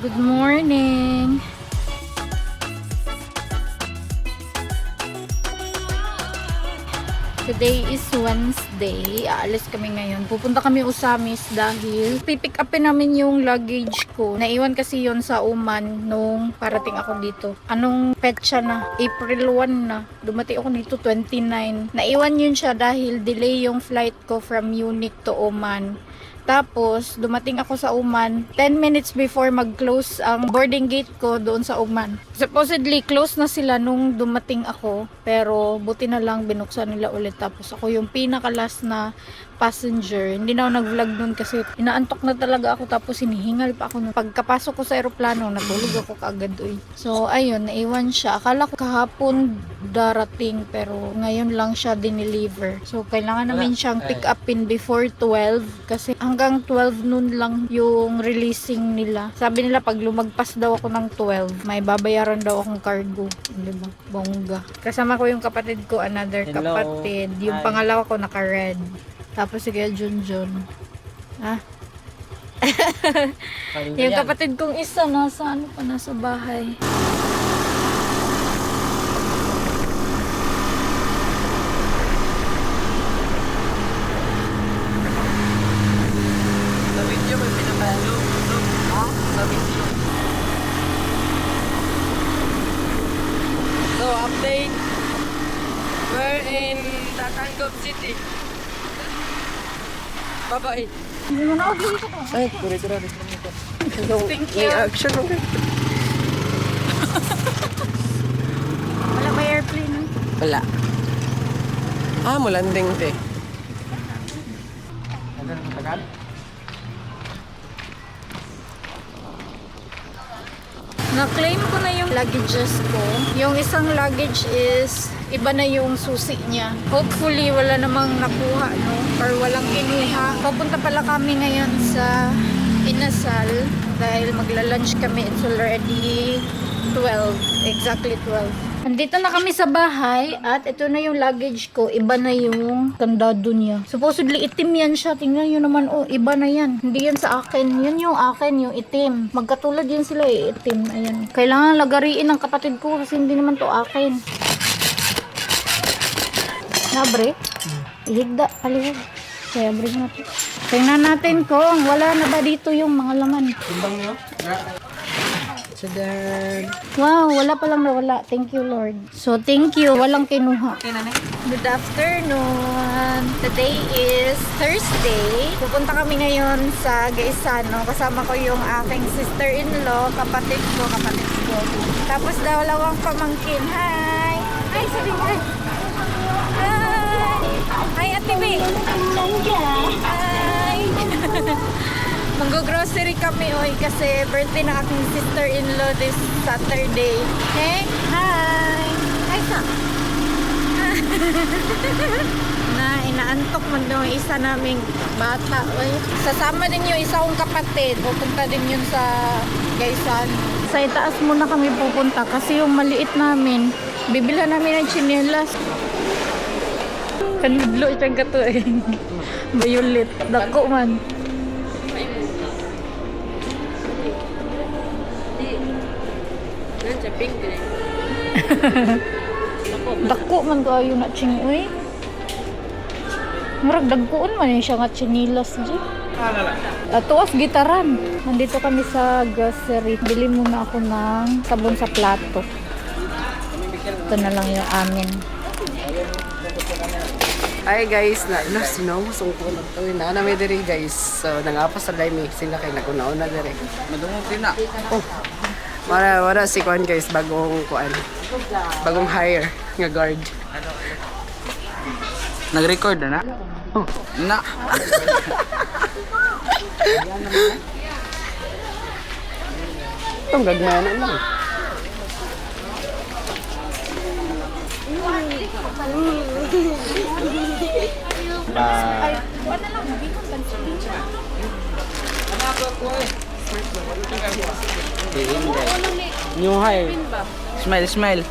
Good morning! Today is Wednesday. Aalis kami ngayon. Pupunta kami Usamis dahil pipick upin namin yung luggage ko. Naiwan kasi yon sa Oman nung parating ako dito. Anong petsa na? April 1 na. Dumating ako dito 29. Naiwan yun siya dahil delay yung flight ko from Munich to Oman. Tapos, dumating ako sa Oman 10 minutes before mag-close ang boarding gate ko doon sa Oman. Supposedly, close na sila nung dumating ako. Pero, buti na lang binuksan nila ulit. Tapos, ako yung pinaka-last na passenger. Hindi na ako nag-vlog nun kasi inaantok na talaga ako. Tapos, hinihingal pa ako. Pagkapasok ko sa aeroplano, natulog ako kaagad doon. So, ayun, naiwan siya. Akala ko kahapon darating pero ngayon lang siya dineliver. So, kailangan namin siyang pick upin before 12 kasi hanggang 12 noon lang yung releasing nila. Sabi nila pag lumagpas daw ako ng 12, may babayaran daw akong cargo. Diba? Bongga. Kasama ko yung kapatid ko, another kapatid. Yung pangalawa ko naka-red. Tapos sige, Junjun. Ah. Yung kapatid kong isa nasa ano pa, nasa bahay. Sa video may pinapalo. Ha? Sa video. So, update. We're in Tatanggap City. Bye-bye. Ay, kura-kura. Thank you. Action mo. Wala ba airplane? No? Wala. Mulanding te. Na-claim ko na yung luggages ko. Yung isang luggage is iba na yung susi niya. Hopefully, wala namang nakuha, no? Or walang kinuha. Papunta pala kami ngayon sa Inasal dahil magla-lunch kami. It's already 12. Exactly 12. Andito na kami sa bahay at ito na yung luggage ko. Iba na yung kandado niya. Supposedly itim yan siya. Tingnan nyo naman, oh, iba na yan. Hindi yan sa akin. Yan yung akin, yung itim. Magkatulad yan sila, itim. Ayan. Kailangan lagariin ng kapatid ko kasi hindi naman to akin. Nabre? Ihigda. Palihog. Kaya abre natin. Tingnan natin kung wala na ba dito yung mga laman. Timbang nyo? Sadan. Wow, wala pa lang nawala. Thank you, Lord. So, thank you. Walang kinuha. Okay na. Good afternoon. Today is Thursday. Pupunta kami ngayon sa Gaisano. Kasama ko yung aking sister-in-law, kapatid ko. Tapos dalawang pamangkin. Hi! Hi, sabi hi! Hi! Hi, Ate May! Hi! Mag-grocery kami, oy, kasi birthday ng aking sister-in-law this Saturday. Okay? Hi! Hi, sa! Na inaantok man daw yung isa naming bata, oy. Sasama din yung isa kong kapatid. Pupunta din yun sa Gaysan. Sa itaas muna kami pupunta kasi yung maliit namin, bibilhan namin ng chinelas. Kanudlo siyang kato eh. Violet. Dako man. Dako man kayo na chingoy. Murag dagkuon man siya nga chinilas di. Tuwas gitaran. Nandito kami sa grocery. Bili muna ako ng sabon sa plato. Ito na lang yung amin. Hi guys, sinawasong ko na ito. Naanamay diri guys. So, nangapas sa dime. Sila kayo nakunauna diri. Madungog din na. Oh. Wala si Kwan guys, bagong hire nga guard. Nag-record na? Oh. Na. Itong gagmayan lang. New hire. Smile, smile.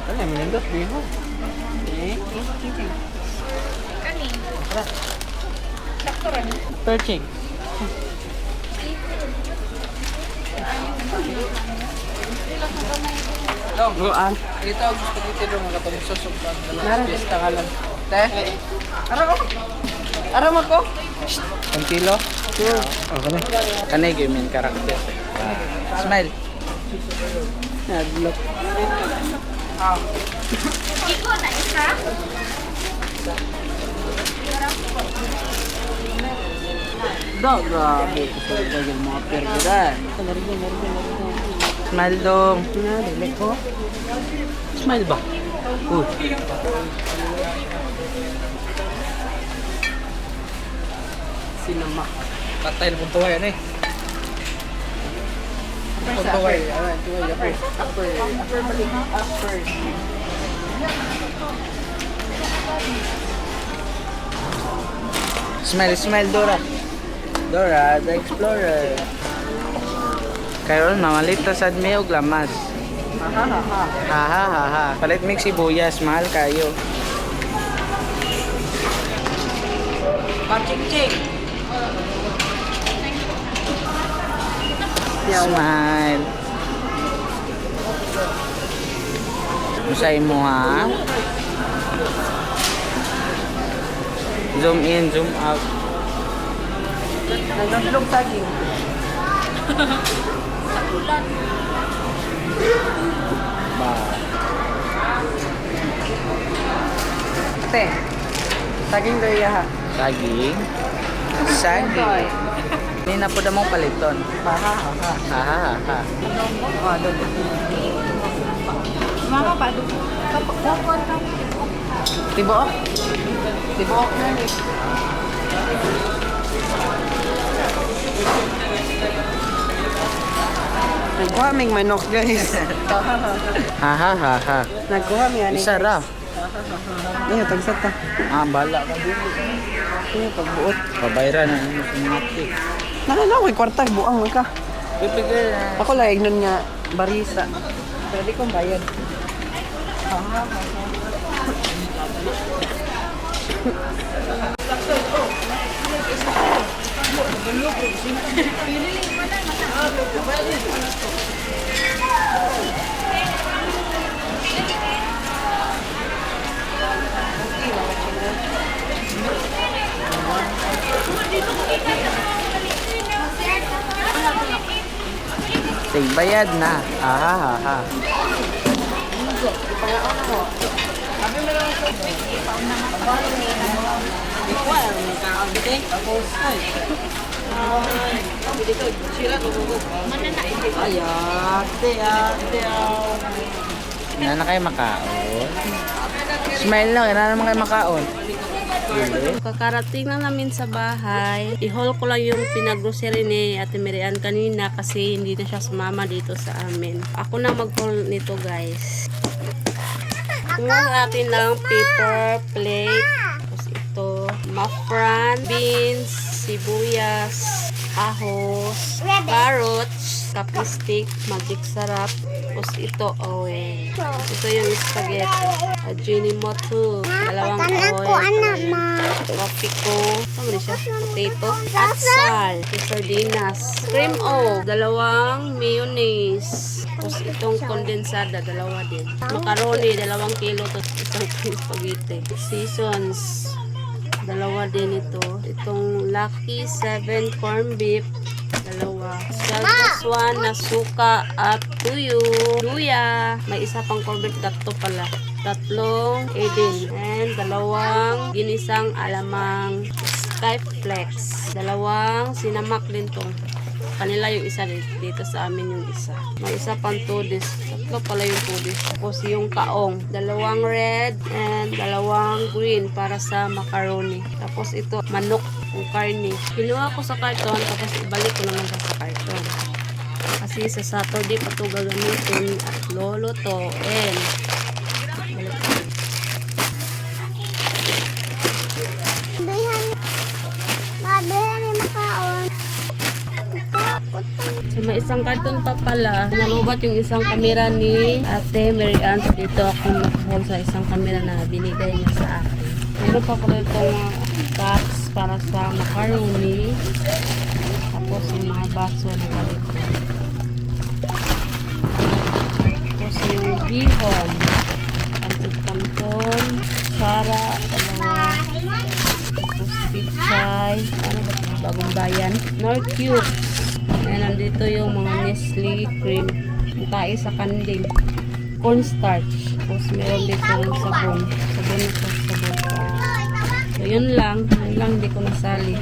Ano, minindot din ho. Perching. Buang. Ito gusto ko tilo mga katong susuktan. Nara. Pista ka lang. Te? Aram ako. 1 kilo? Okay na. Kanay yung main character. Smile. Naglook. Iko na isa. Grabe. Kusog yung mga pergera. Smile dong. Dili ko. Smile ba? Uy. Sinama. Patay na kung tuwa yan eh. Kung tuwa yan. Upper balik. Upper. Smile Dora. Dora, the Explorer. Karon mamalita sad mi og lamas. Ha. Palit mix sibuyas, mahal kayo. Paching-ching. Smile. Usay mo ha. Zoom in, zoom out. Nagdulog saging. Ba. Ate. Saging daw iya ha. Saging. Saging. Hindi na po damang paliton. Ha. Ha. Oh, doon. Mama pa do. Kapag ka. Tibook. Tibook na ni. Nagkuha ming manok guys. Ha. Nagkuha mi ani. Isa ra. Ano tagsat ta? Bala ka din. Ano pagbuot? Pabayran na yung sumati. Nalala ko kwarta buang man ka. Pipigil na. Ako lang ignon nga barisa. Pwede kong bayad. Bayad na. Ha. Hindi na kayo makaon. Smile lang, hindi na naman kayo makaon. Kakarating na namin sa bahay. I-haul ko lang yung pinag-grocery ni Ate Mirian kanina kasi hindi na siya sumama dito sa amin. Ako na mag-haul nito guys. Kumuha natin ng paper plate. Tapos ito, mafran, beans, sibuyas, ahos, carrots, kape stick, magic sarap. Tapos ito, oil. Ito yung spaghetti. Ajinomoto, dalawang oil. Coffee ko. Ano siya? Potato. At sal. Sardinas. Cream o. Dalawang mayonnaise. Tapos itong kondensada, dalawa din. Macaroni, 2 kilo. Tapos isang spaghetti. Seasons. Dalawa din ito. Itong Lucky 7 corn beef. Dalawa. Salvas 1 na suka at tuyo. Luya. May isa pang corn beef. 3 pala. 3 edin. And 2 ginisang alamang Skyflex. 2 sinamak din to. Kanila yung isa dito sa amin yung isa. May isa pang tudis. 3 pala yung tudis. Tapos yung kaong. 2 red and 2 green para sa macaroni. Tapos ito, manok kung karne. Kinuha ko sa karton tapos ibalik ko naman sa karton. Kasi sa Saturday pa ito gagamitin at lulutuin. Balik ko. So, may isang karton pa pala. Nalubat yung isang kamera ni Ate Mirian. So, dito ako nakuha sa isang kamera na binigay niya sa akin. Meron pa pala itong cups para sa macaroni. Tapos yung mga baso na ganito. Tapos yung bihon. Kanton, Sara, dalawa. Tapos pichay. Ano ba? Bagong bayan. Nor cute. Ayan, nandito yung mga Nestle cream. Tayo sa kanding. Cornstarch. Tapos meron dito yung sabon. Sabon ito, sabon. So, yun lang. Yun lang, hindi ko nasali.